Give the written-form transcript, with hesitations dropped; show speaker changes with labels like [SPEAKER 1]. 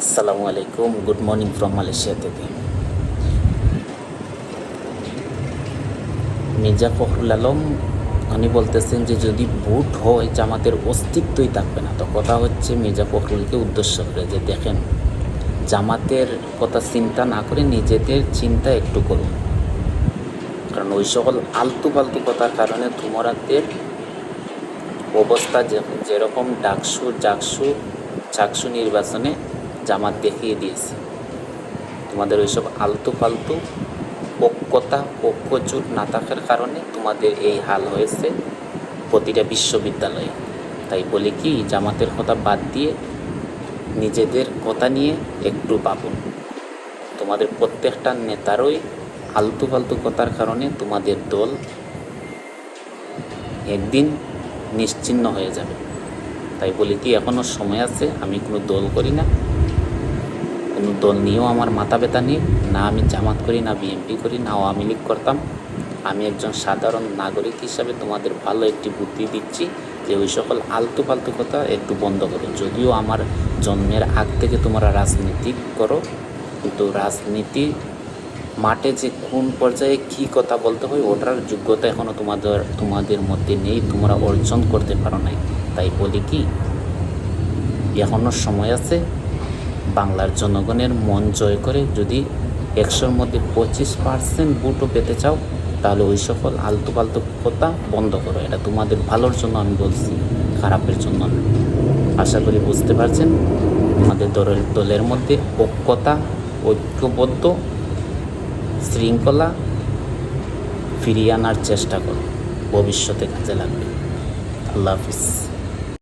[SPEAKER 1] আসসালামু আলাইকুম, good morning from Malaysia থেকে। মির্জা ফখরুল আলম উনি বলতেছেন যে যদি ভোট হয় জামাতের অস্তিত্বই থাকবে না। তো কথা হচ্ছে মির্জা ফখরুলকে উদ্দেশ্য করে যে দেখেন, জামাতের কথা চিন্তা না করে নিজেদের চিন্তা একটু করুন, কারণ ওই সকল আলতু ফালতু কথার কারণে তোমাদের অবস্থা যেরকম চাকসু নির্বাচনে জামাত দেখিয়ে দিয়েছে। তোমাদের ওইসব আলতু ফালতু পক্ষচুট না থাকার কারণে তোমাদের এই হাল হয়েছে প্রতিটা বিশ্ববিদ্যালয়ে। তাই বলি কি, জামাতের কথা বাদ দিয়ে নিজেদের কথা নিয়ে একটু ভাবুন। তোমাদের প্রত্যেকটা নেতারই আলতু ফালতু কথার কারণে তোমাদের দল একদিন নিশ্চিহ্ন হয়ে যাবে। তাই বলি কি, এখনও সময় আছে। আমি কোনো দল করি না, কোনো দল নিয়েও আমার মাথা ব্যথা নেই। না আমি জামাত করি, না বিএনপি করি, না আওয়ামী লীগ করতাম। আমি একজন সাধারণ নাগরিক হিসাবে তোমাদের ভালো একটি বুদ্ধি দিচ্ছি যে ওই সকল আলতু ফালতু কথা একটু বন্ধ করো। যদিও আমার জন্মের আগ থেকে তোমরা রাজনীতি করো, কিন্তু রাজনীতি মাঠে যে কোন পর্যায়ে কী কথা বলতে হয় ওটার যোগ্যতা এখনও তোমাদের মধ্যে নেই, তোমরা অর্জন করতে পারো নাই। তাই বলি কি, এখনও সময় আছে। বাংলার জনগণের মন জয় করে যদি 100-র মধ্যে 25% ভোটও পেতে চাও, তাহলে ওই সকল আলতু ফালতু কথা বন্ধ করো। এটা তোমাদের ভালোর জন্য আমি বলছি, খারাপের জন্য না। আশা করি বুঝতে পারছেন। আমাদের দলের মধ্যে ঐক্যবদ্ধ শৃঙ্খলা ফিরিয়ে আনার চেষ্টা করো, ভবিষ্যতে কাজে লাগবে। আল্লাহ হাফিজ।